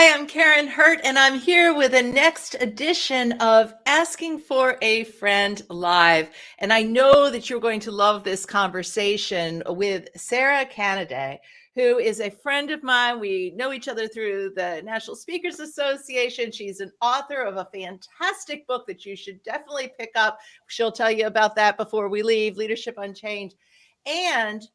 Hi, I'm Karin Hurt, and I'm here with the next edition of Asking for a Friend Live. And I know that you're going to love this conversation with Sara Canady, who is a friend of mine. We know each other through the National Speakers Association. She's an author of a fantastic book that you should definitely pick up. She'll tell you about that before we leave, Leadership Unchained. And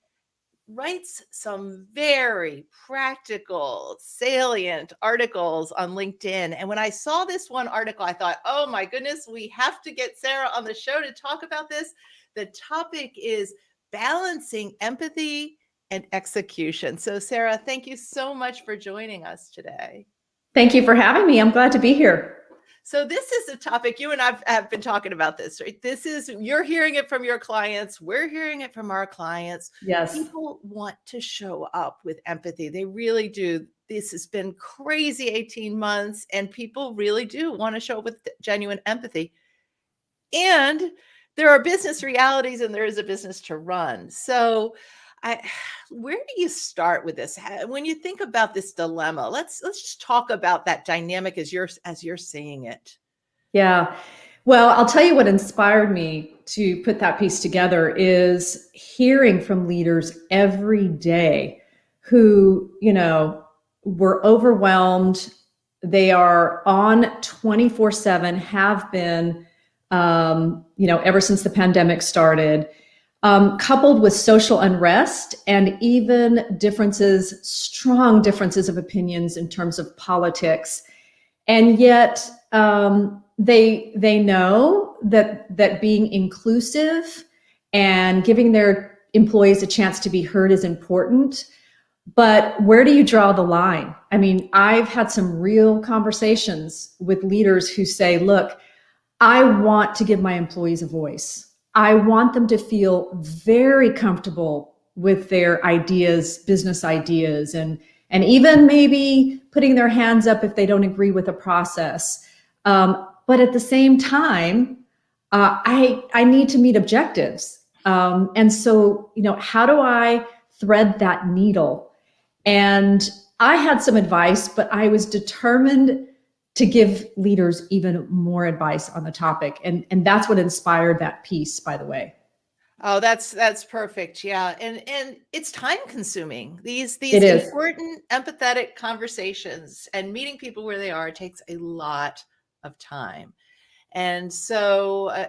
writes some very practical, salient articles on LinkedIn. And when I saw this one article, I thought, oh my goodness, we have to get Sara on the show to talk about this. The topic is balancing empathy and execution. So Sara, thank you so much for joining us today. Thank you for having me. I'm glad to be here. So this is a topic you and I have been talking about this, right? This is, you're hearing it from your clients. We're hearing it from our clients. Yes. People want to show up with empathy. They really do. This has been crazy 18 months and people really do want to show up with genuine empathy. And there are business realities and there is a business to run. So where do you start with this? When you think about this dilemma, let's just talk about that dynamic as you're seeing it. Yeah. Well, I'll tell you what inspired me to put that piece together is hearing from leaders every day who, were overwhelmed. They are on 24/7, have been, ever since the pandemic started. Coupled with social unrest and even strong differences of opinions in terms of politics. And yet they know that being inclusive and giving their employees a chance to be heard is important. But where do you draw the line? I mean, I've had some real conversations with leaders who say, look, I want to give my employees a voice. I want them to feel very comfortable with their ideas, business ideas, and even maybe putting their hands up if they don't agree with a process. But at the same time, I need to meet objectives. And so, how do I thread that needle? And I had some advice, but I was determined to give leaders even more advice on the topic. And that's what inspired that piece, by the way. Oh, that's perfect. Yeah. And it's time consuming. These important empathetic conversations and meeting people where they are takes a lot of time. And so,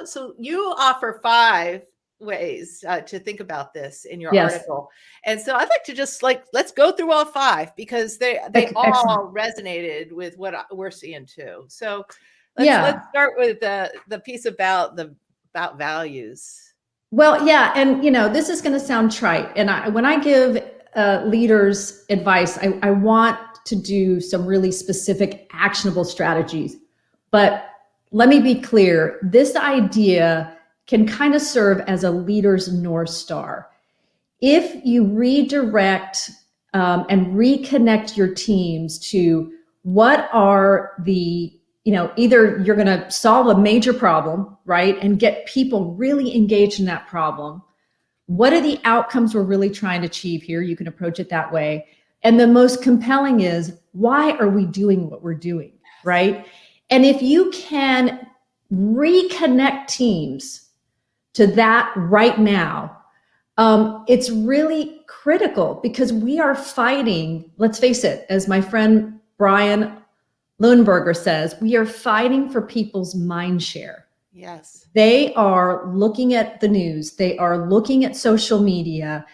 so you offer 5 ways to think about this in your article. And so I'd like to just let's go through all 5 because they all resonated with what we're seeing too. So let's start with the piece about values. Well, yeah. And, this is going to sound trite. And when I give leaders advice, I want to do some really specific actionable strategies. But let me be clear, this idea can kind of serve as a leader's North Star. If you redirect and reconnect your teams to what are the, either you're going to solve a major problem, right? And get people really engaged in that problem. What are the outcomes we're really trying to achieve here? You can approach it that way. And the most compelling is, why are we doing what we're doing, right? And if you can reconnect teams to that right now, it's really critical because we are fighting, let's face it, as my friend Brian Lundberger says, we are fighting for people's mindshare. Yes. They are looking at the news. They are looking at social media.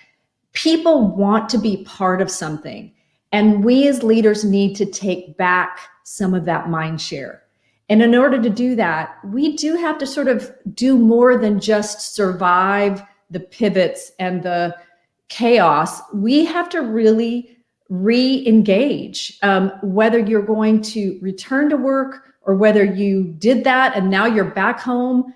People want to be part of something. And we as leaders need to take back some of that mindshare. And in order to do that, we do have to sort of do more than just survive the pivots and the chaos. We have to really re-engage, whether you're going to return to work or whether you did that and now you're back home.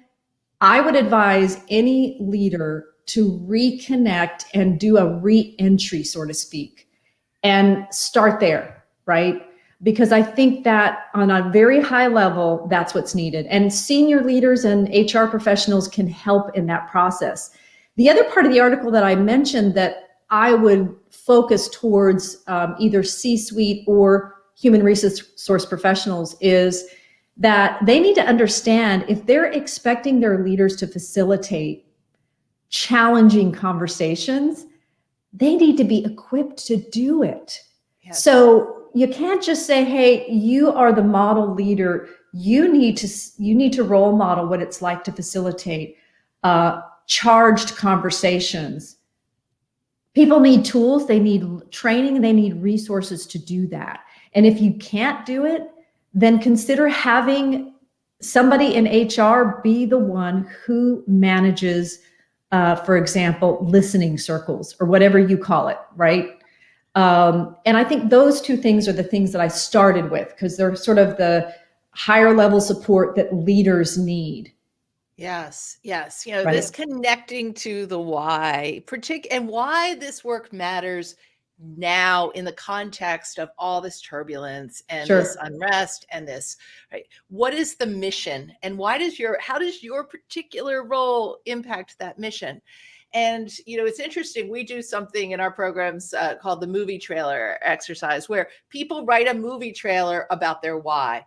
I would advise any leader to reconnect and do a re-entry, so to speak, and start there, right? Because I think that on a very high level, that's what's needed. And senior leaders and HR professionals can help in that process. The other part of the article that I mentioned that I would focus towards either C-suite or human resource professionals is that they need to understand if they're expecting their leaders to facilitate challenging conversations, they need to be equipped to do it. Yes. So you can't just say, hey, you are the model leader. You need to role model what it's like to facilitate charged conversations. People need tools, they need training, they need resources to do that. And if you can't do it, then consider having somebody in HR be the one who manages, for example, listening circles or whatever you call it, right? And I think those two things are the things that I started with because they're sort of the higher level support that leaders need. Yes. Right. This connecting to the why, and why this work matters now in the context of all this turbulence and this unrest and this, right? What is the mission and how does your particular role impact that mission? And, it's interesting. We do something in our programs called the movie trailer exercise, where people write a movie trailer about their why.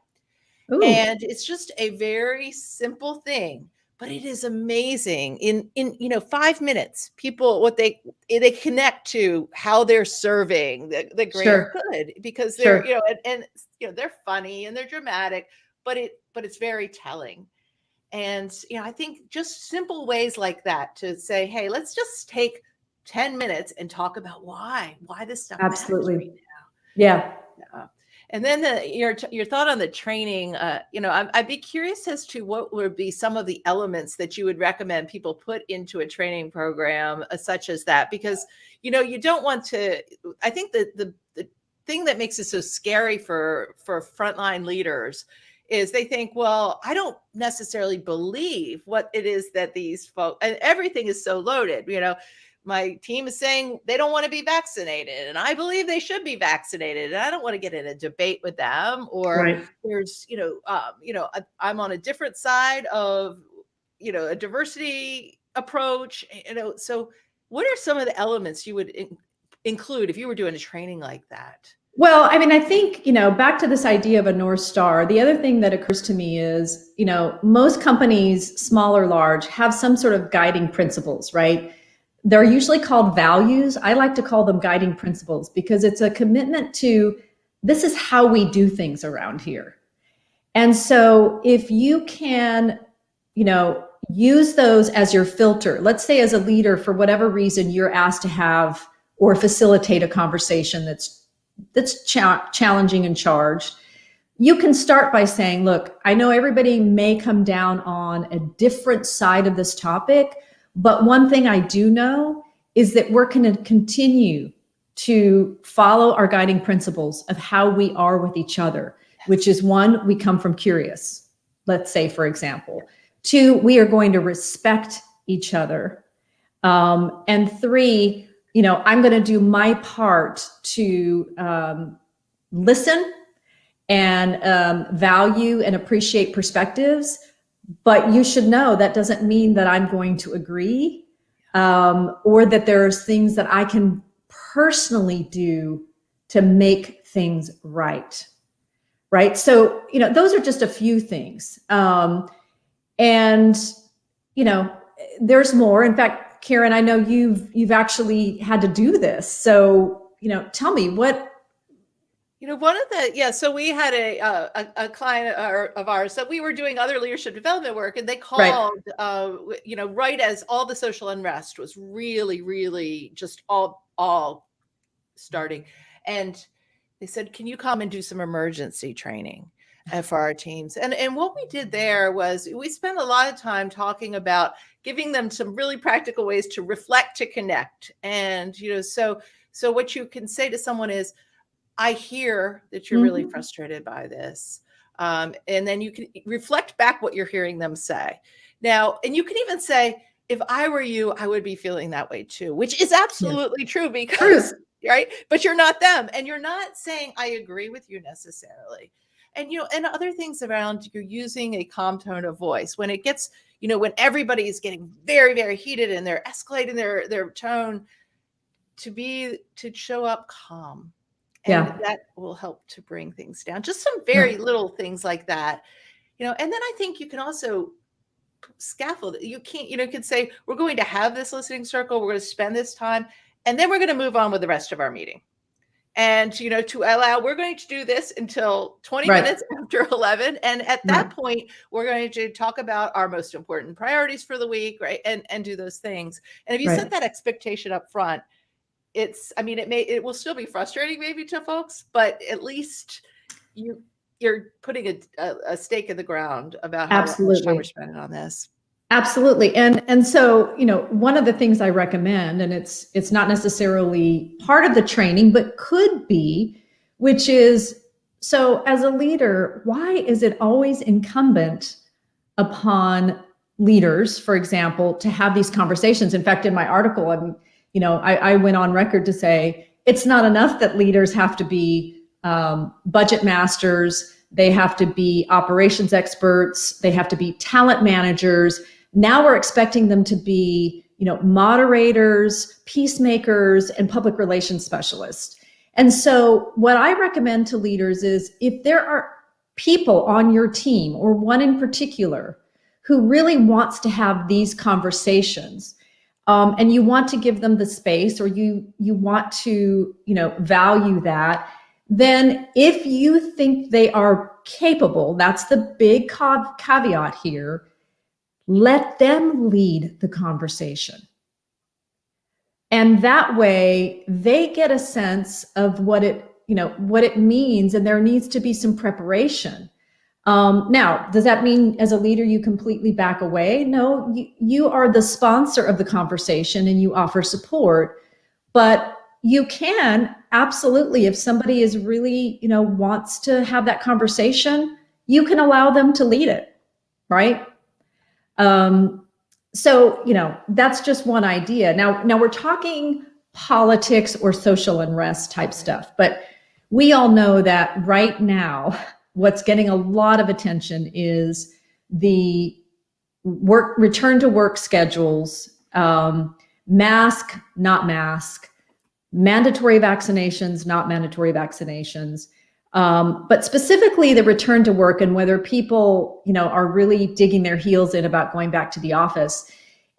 Ooh. And it's just a very simple thing, but it is amazing. In 5 minutes, people, they connect to how they're serving the greater good, because they're, and they're funny and they're dramatic, but it's very telling. And, I think just simple ways like that to say, hey, let's just take 10 minutes and talk about why this stuff matters right now. Yeah. And then your thought on the training, I'd be curious as to what would be some of the elements that you would recommend people put into a training program such as that, because, you don't want to, I think that the thing that makes it so scary for frontline leaders is they think, well, I don't necessarily believe what it is that these folks, and everything is so loaded, my team is saying they don't want to be vaccinated, and I believe they should be vaccinated, and I don't want to get in a debate with them. Or there's, I'm on a different side of, a diversity approach. So what are some of the elements you would include if you were doing a training like that? Well, I mean, I think, back to this idea of a North Star, the other thing that occurs to me is, most companies, small or large, have some sort of guiding principles, right? They're usually called values. I like to call them guiding principles because it's a commitment to, this is how we do things around here. And so if you can, use those as your filter, let's say as a leader, for whatever reason, you're asked to have or facilitate a conversation that's challenging and charged, you can start by saying, look, I know everybody may come down on a different side of this topic, but one thing I do know is that we're going to continue to follow our guiding principles of how we are with each other, which is 1, we come from curious, let's say, for example. 2, we are going to respect each other. And 3, I'm going to do my part to listen and value and appreciate perspectives. But you should know that doesn't mean that I'm going to agree or that there's things that I can personally do to make things right. Right. So, those are just a few things. And, there's more. In fact, Karin, I know you've actually had to do this. So, tell me what. One of the, so we had a client of ours that we were doing other leadership development work, and they called, right as all the social unrest was really, really just all starting. And they said, can you come and do some emergency training for our teams? And what we did there was we spent a lot of time talking about giving them some really practical ways to reflect, to connect. And, so what you can say to someone is, I hear that you're really frustrated by this. And then you can reflect back what you're hearing them say. Now, and you can even say, if I were you, I would be feeling that way too, which is absolutely true because, right? But you're not them. And you're not saying, I agree with you necessarily. And, and other things around, you're using a calm tone of voice. When it gets, when everybody is getting very, very heated and they're escalating their tone, to show up calm. And Yeah. that will help to bring things down. Just some very little things like that, and then I think you can also scaffold it. You can't, you could say, we're going to have this listening circle, we're going to spend this time, and then we're going to move on with the rest of our meeting. And, to allow, we're going to do this until 20 minutes after 11. And at that point, we're going to talk about our most important priorities for the week, right? And do those things. And if you set that expectation up front, it will still be frustrating maybe to folks, but at least you're putting a stake in the ground about how much time we're spending on this. Absolutely. And so, one of the things I recommend, and it's not necessarily part of the training, but could be, which is, so as a leader, why is it always incumbent upon leaders, for example, to have these conversations? In fact, in my article, I went on record to say, it's not enough that leaders have to be budget masters. They have to be operations experts. They have to be talent managers. Now we're expecting them to be, moderators, peacemakers, and public relations specialists. And so what I recommend to leaders is, if there are people on your team, or one in particular, who really wants to have these conversations, and you want to give them the space, or you want to, value that, then if you think they are capable, that's the big caveat here, let them lead the conversation. And that way they get a sense of what it means, and there needs to be some preparation. Now, does that mean as a leader you completely back away? No, you are the sponsor of the conversation and you offer support, but you can absolutely, if somebody is really, wants to have that conversation, you can allow them to lead it, right? So, that's just one idea. Now we're talking politics or social unrest type stuff, but we all know that right now, what's getting a lot of attention is the return to work schedules, mask, not mask, mandatory vaccinations, not mandatory vaccinations, but specifically the return to work, and whether people, are really digging their heels in about going back to the office.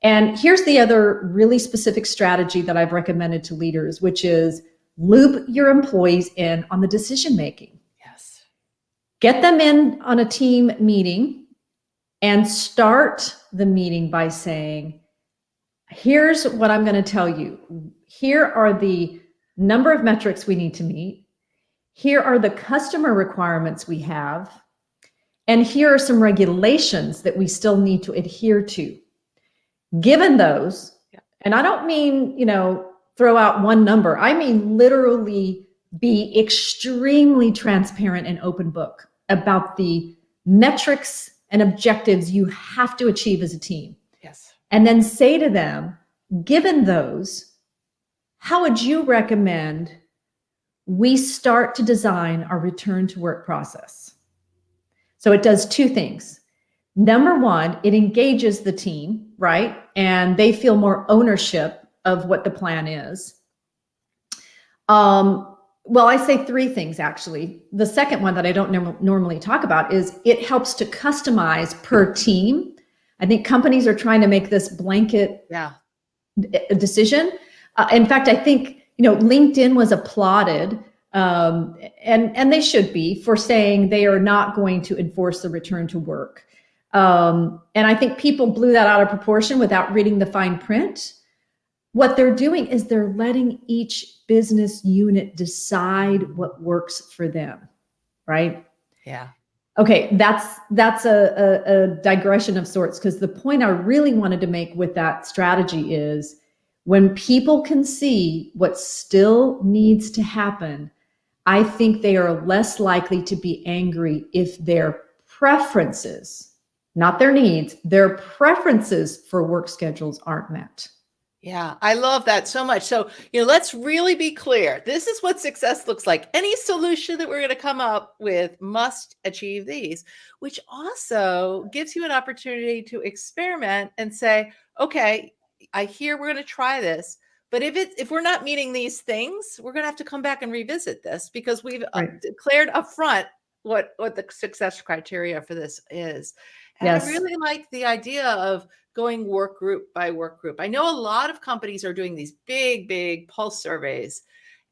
And here's the other really specific strategy that I've recommended to leaders, which is loop your employees in on the decision making. Yes. Get them in on a team meeting and start the meeting by saying, here's what I'm going to tell you. Here are the number of metrics we need to meet. Here are the customer requirements we have. And here are some regulations that we still need to adhere to. Given those, and I don't mean, throw out one number. I mean, literally be extremely transparent and open book about the metrics and objectives you have to achieve as a team. Yes. And then say to them, given those, how would you recommend we start to design our return to work process? So it does two things. Number one, it engages the team, right? And they feel more ownership of what the plan is. Well, I say three things, actually. The second one that I don't normally talk about is it helps to customize per team. I think companies are trying to make this blanket decision. In fact, I think, LinkedIn was applauded, and they should be, for saying they are not going to enforce the return to work. And I think people blew that out of proportion without reading the fine print. What they're doing is they're letting each business unit decide what works for them, right? Yeah. Okay, that's a digression of sorts, because the point I really wanted to make with that strategy is, when people can see what still needs to happen, I think they are less likely to be angry if their preferences, not their needs, their preferences for work schedules aren't met. Yeah, I love that so much. So, let's really be clear. This is what success looks like. Any solution that we're going to come up with must achieve these, which also gives you an opportunity to experiment and say, okay, I hear we're going to try this, But if we're not meeting these things, we're going to have to come back and revisit this, because we've Right. declared upfront what the success criteria for this is. And Yes. I really like the idea of going work group by work group. I know a lot of companies are doing these big pulse surveys,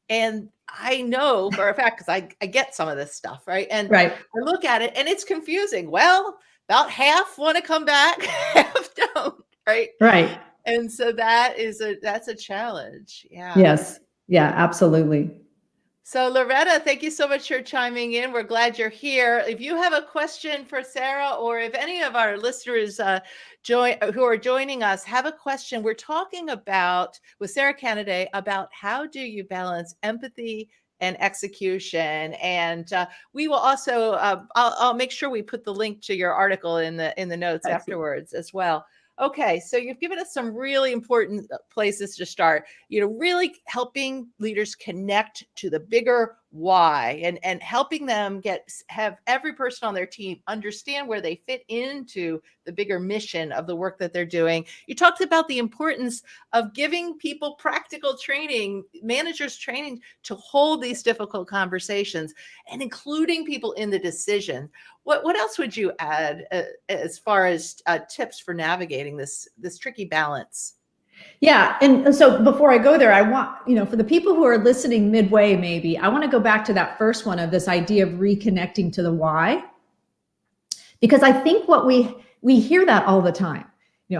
and I know for a fact, because I get some of this stuff, right? And Right. I look at it and it's confusing. Well, about half want to come back, half don't, right? Right. And so that's a challenge. Yeah. Yes. Yeah, absolutely. So Loretta, thank you so much for chiming in. We're glad you're here. If you have a question for Sara, or if any of our listeners who are joining us have a question, we're talking about with Sara Canady about how do you balance empathy and execution. And we will also I'll make sure we put the link to your article in the notes afterwards as well. Okay, so you've given us some really important places to start, really helping leaders connect to the bigger why, and helping them have every person on their team understand where they fit into the bigger mission of the work that they're doing. You talked about the importance of giving people practical training, managers training to hold these difficult conversations, and including people in the decision. What else would you add as far as tips for navigating this tricky balance? Yeah. And so before I go there, I want, for the people who are listening midway, maybe I want to go back to that first one of this idea of reconnecting to the why, because I think what we hear that all the time,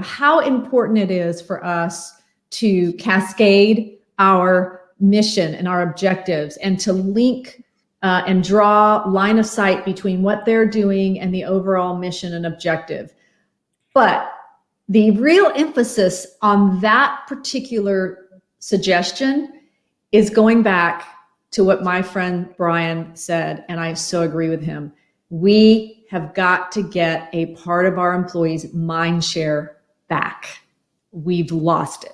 how important it is for us to cascade our mission and our objectives, and to link and draw line of sight between what they're doing and the overall mission and objective. But the real emphasis on that particular suggestion is going back to what my friend Brian said, and I so agree with him. We have got to get a part of our employees' mindshare back. We've lost it.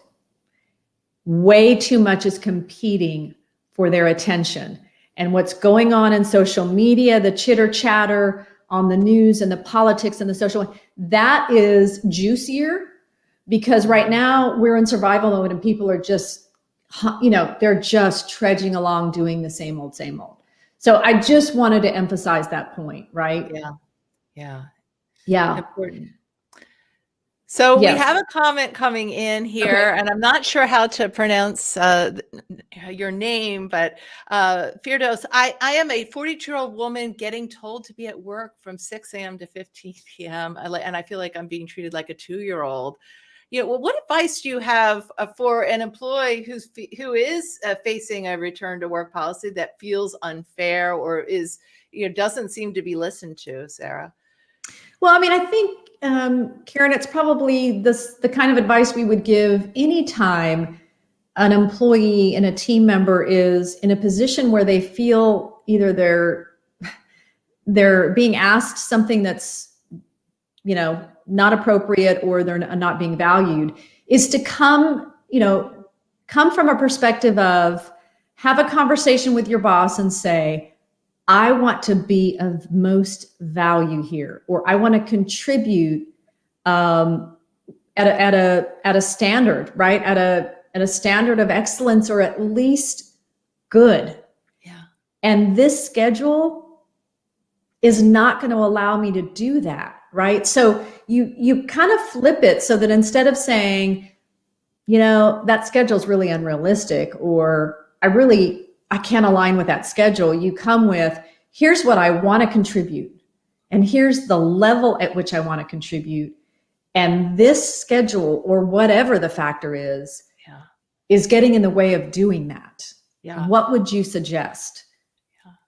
Way too much is competing for their attention. And what's going on in social media, the chitter chatter on the news and the politics and the social, that is juicier, because right now we're in survival mode and people are just, they're just trudging along doing the same old. So I just wanted to emphasize that point, right? Yeah. Important. So Yes. We have a comment coming in here, and I'm not sure how to pronounce your name, but Firdos, I am a 42-year-old woman getting told to be at work from 6 a.m. to 15 p.m. And I feel like I'm being treated like a 2-year-old. What advice do you have for an employee who is facing a return to work policy that feels unfair, or is doesn't seem to be listened to, Sara? Well, I mean, I think, Karin, it's probably the kind of advice we would give anytime an employee and a team member is in a position where they feel either they're being asked something that's, not appropriate, or they're not being valued, is to come from a perspective of, have a conversation with your boss and say, I want to be of most value here, or I want to contribute at a standard, right? At a standard of excellence, or at least good. Yeah. And this schedule is not going to allow me to do that, right? So you kind of flip it so that instead of saying, that schedule is really unrealistic, or I can't align with that schedule, you come with, here's what I want to contribute, and here's the level at which I want to contribute. And this schedule, or whatever the factor is getting in the way of doing that. Yeah. What would you suggest?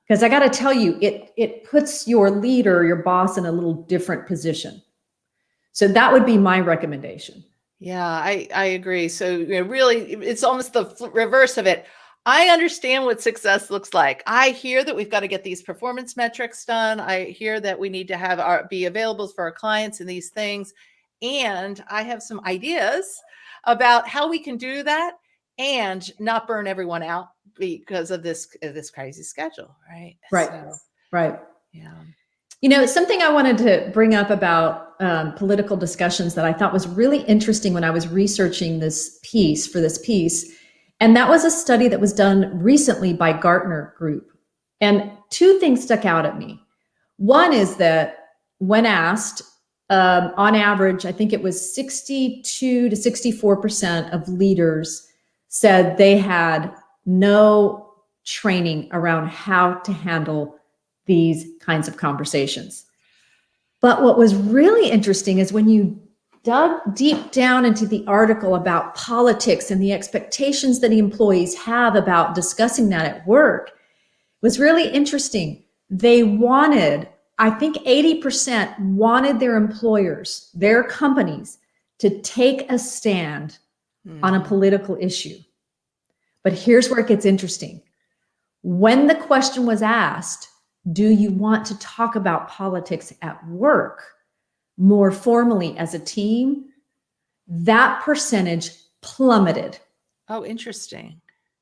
Because I got to tell you, it puts your leader, your boss, in a little different position. So that would be my recommendation. Yeah, I agree. So really, it's almost the reverse of it. I understand what success looks like. I hear that we've got to get these performance metrics done. I hear that we need to be available for our clients and these things. And I have some ideas about how we can do that and not burn everyone out because of this crazy schedule, right? Right. So, right. Yeah. Something I wanted to bring up about political discussions that I thought was really interesting when I was researching this piece And that was a study that was done recently by Gartner Group. And two things stuck out at me. One is that when asked, on average, I think it was 62 to 64% of leaders said they had no training around how to handle these kinds of conversations. But what was really interesting is when you dug deep down into the article about politics and the expectations that employees have about discussing that at work, it was really interesting. They wanted, I think 80% wanted their employers, their companies, to take a stand on a political issue. But here's where it gets interesting. When the question was asked, do you want to talk about politics at work more formally as a team? That percentage plummeted. Oh, interesting.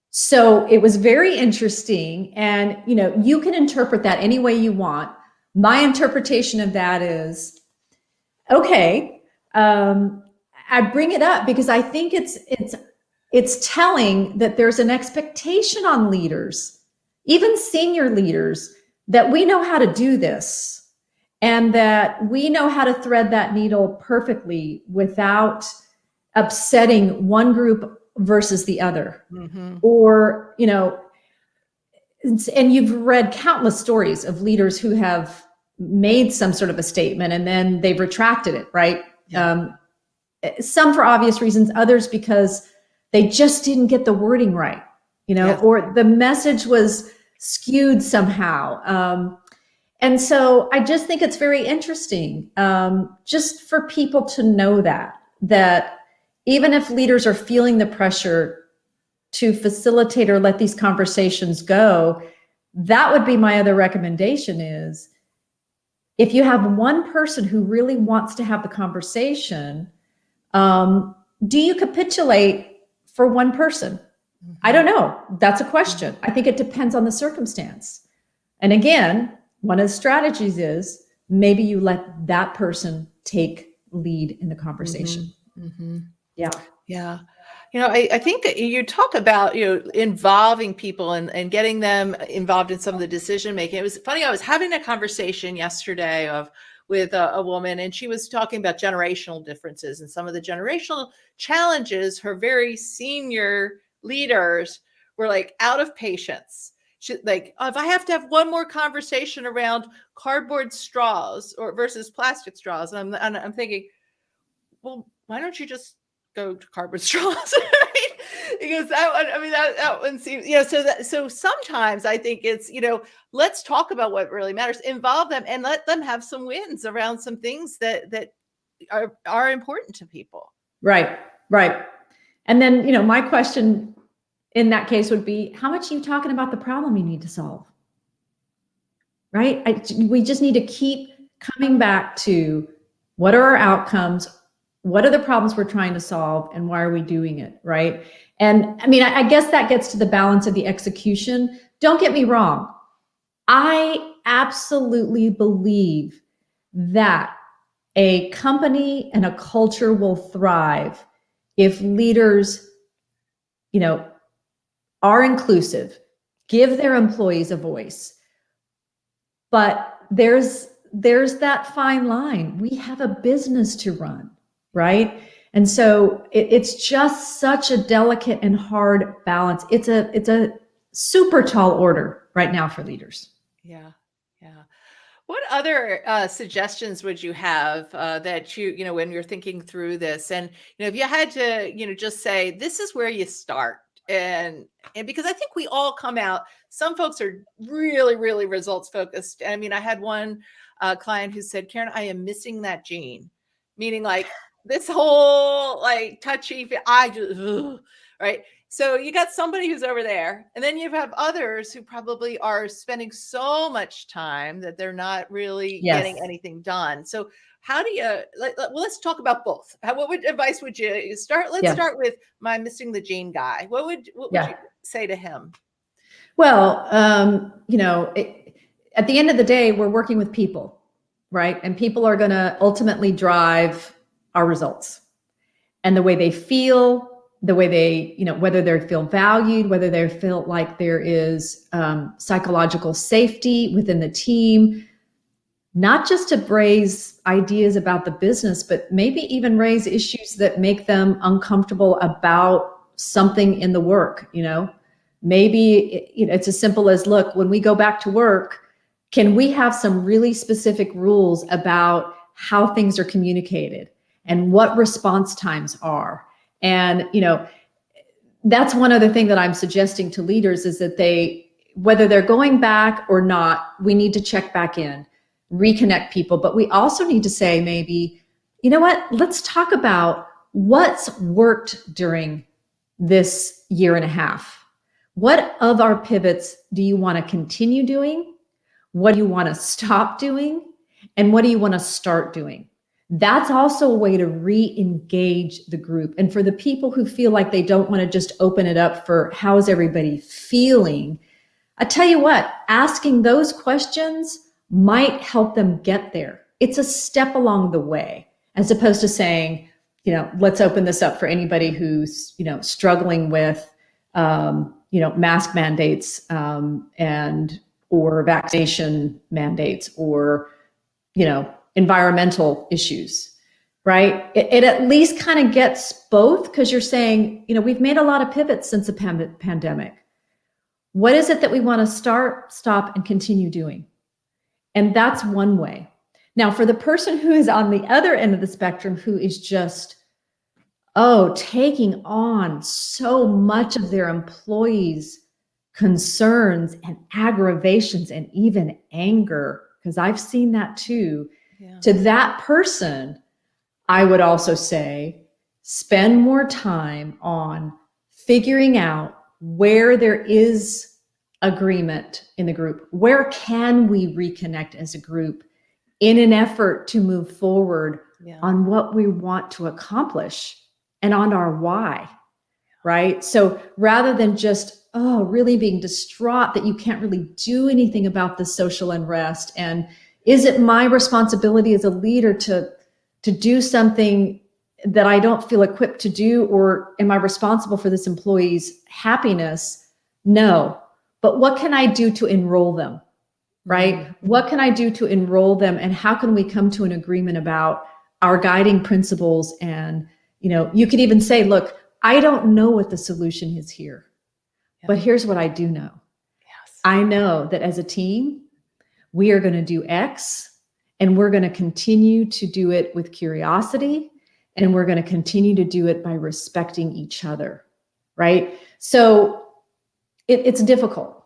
So it was very interesting. And, you can interpret that any way you want. My interpretation of that is, okay, I bring it up because I think it's telling that there's an expectation on leaders, even senior leaders, that we know how to do this and that we know how to thread that needle perfectly without upsetting one group versus the other. Or, and you've read countless stories of leaders who have made some sort of a statement and then they've retracted it, right? Yeah. Some for obvious reasons, others because they just didn't get the wording right, or the message was skewed somehow. And so I just think it's very interesting, just for people to know that even if leaders are feeling the pressure to facilitate or let these conversations go, that would be my other recommendation is, if you have one person who really wants to have the conversation, do you capitulate for one person? I don't know. That's a question. I think it depends on the circumstance. And again, one of the strategies is maybe you let that person take lead in the conversation. Yeah. Yeah. I think that you talk about, involving people and getting them involved in some of the decision making. It was funny. I was having a conversation yesterday with a woman, and she was talking about generational differences and some of the generational challenges her very senior leaders were like out of patience. Like, if I have to have one more conversation around cardboard straws or versus plastic straws, and I'm thinking, well, why don't you just go to cardboard straws? Right? Because that one seems, so sometimes I think it's, let's talk about what really matters, involve them and let them have some wins around some things that are important to people. Right. And then, my question in that case would be, how much are you talking about the problem you need to solve? Right? We just need to keep coming back to what are our outcomes? What are the problems we're trying to solve, and why are we doing it? Right. And I guess that gets to the balance of the execution. Don't get me wrong. I absolutely believe that a company and a culture will thrive if leaders, are inclusive, give their employees a voice. But there's that fine line. We have a business to run, right? And so it's just such a delicate and hard balance. It's a super tall order right now for leaders. Yeah. What other suggestions would you have that when you're thinking through this, and if you had to just say this is where you start, and because I think we all come out, some folks are really, really results focused. I had one client who said, Karin, I am missing that gene, meaning like this whole like touchy, right? So you got somebody who's over there, and then you have others who probably are spending so much time that they're not really getting anything done. So how do you, let's talk about both. What advice would you start? Let's start with my missing the gene guy. What would you say to him? Well, at the end of the day, we're working with people, right? And people are going to ultimately drive our results, and the way they feel the way they, whether they feel valued, whether they feel like there is psychological safety within the team, not just to raise ideas about the business, but maybe even raise issues that make them uncomfortable about something in the work. Maybe it's as simple as, look, when we go back to work, can we have some really specific rules about how things are communicated and what response times are? And, that's one other thing that I'm suggesting to leaders is that whether they're going back or not, we need to check back in, reconnect people. But we also need to say, maybe, you know what, let's talk about what's worked during this year and a half. What of our pivots do you want to continue doing? What do you want to stop doing? And what do you want to start doing? That's also a way to re-engage the group. And for the people who feel like they don't want to just open it up for how's everybody feeling, I tell you what, asking those questions might help them get there. It's a step along the way, as opposed to saying, let's open this up for anybody who's, struggling with, mask mandates or vaccination mandates or, environmental issues, right? It at least kind of gets both, because you're saying, we've made a lot of pivots since the pandemic. What is it that we want to start, stop, and continue doing? And that's one way. Now, for the person who is on the other end of the spectrum, who is just, taking on so much of their employees' concerns and aggravations and even anger, because I've seen that too. Yeah. To that person, I would also say, spend more time on figuring out where there is agreement in the group. Where can we reconnect as a group in an effort to move forward on what we want to accomplish and on our why, right? So rather than just, really being distraught that you can't really do anything about the social unrest, and is it my responsibility as a leader to do something that I don't feel equipped to do, or am I responsible for this employee's happiness? No. But what can I do to enroll them, right? Mm-hmm. What can I do to enroll them, and how can we come to an agreement about our guiding principles? And, you could even say, look, I don't know what the solution is here, but here's what I do know. Yes. I know that as a team, we are going to do X, and we're going to continue to do it with curiosity, and we're going to continue to do it by respecting each other, right? So it's difficult.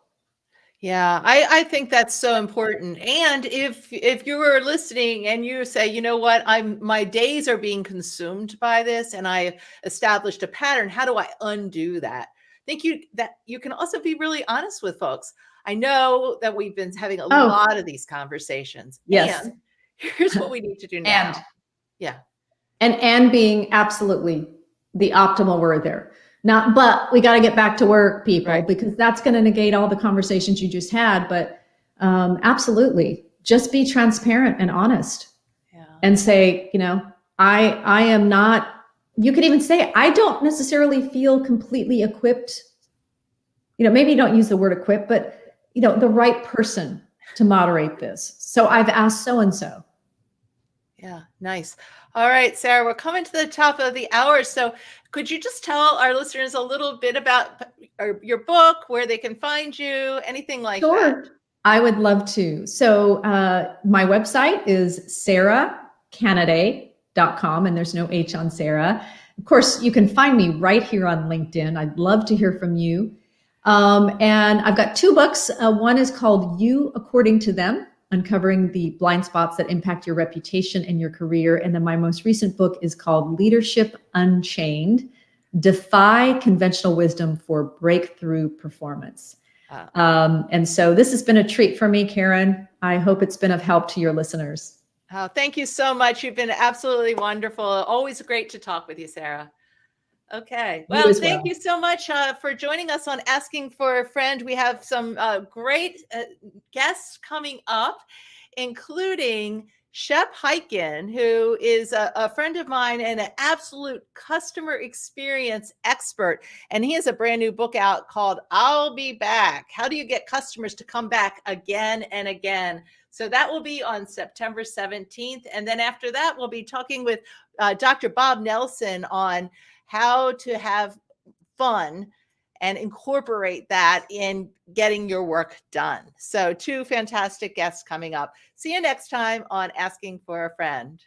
Yeah, I think that's so important. And if you were listening and you say, you know what, my days are being consumed by this, and I established a pattern, how do I undo that? I think you can also be really honest with folks. I know that we've been having a lot of these conversations. Yes. And here's what we need to do now. And being absolutely the optimal word there. But we got to get back to work, people, right? Because that's going to negate all the conversations you just had. But absolutely, just be transparent and honest, and say, I am not. You could even say, I don't necessarily feel completely equipped. Maybe you don't use the word equipped, but the right person to moderate this. So I've asked so-and-so. Yeah, nice. All right, Sara, we're coming to the top of the hour. So could you just tell our listeners a little bit about your book, where they can find you, anything like that? Sure, I would love to. So my website is saracanaday.com, and there's no H on Sara. Of course, you can find me right here on LinkedIn. I'd love to hear from you. And I've got 2 books. One is called You According to Them, Uncovering the Blind Spots That Impact Your Reputation and Your Career. And then my most recent book is called Leadership Unchained, Defy Conventional Wisdom for Breakthrough Performance. And so this has been a treat for me, Karin. I hope it's been of help to your listeners. Oh, thank you so much. You've been absolutely wonderful. Always great to talk with you, Sara. Okay. Well, thank you so much for joining us on Asking for a Friend. We have some great guests coming up, including Shep Hyken, who is a friend of mine and an absolute customer experience expert. And he has a brand new book out called I'll Be Back. How do you get customers to come back again and again? So that will be on September 17th. And then after that, we'll be talking with Dr. Bob Nelson on how to have fun and incorporate that in getting your work done. So 2 fantastic guests coming up. See you next time on Asking for a Friend.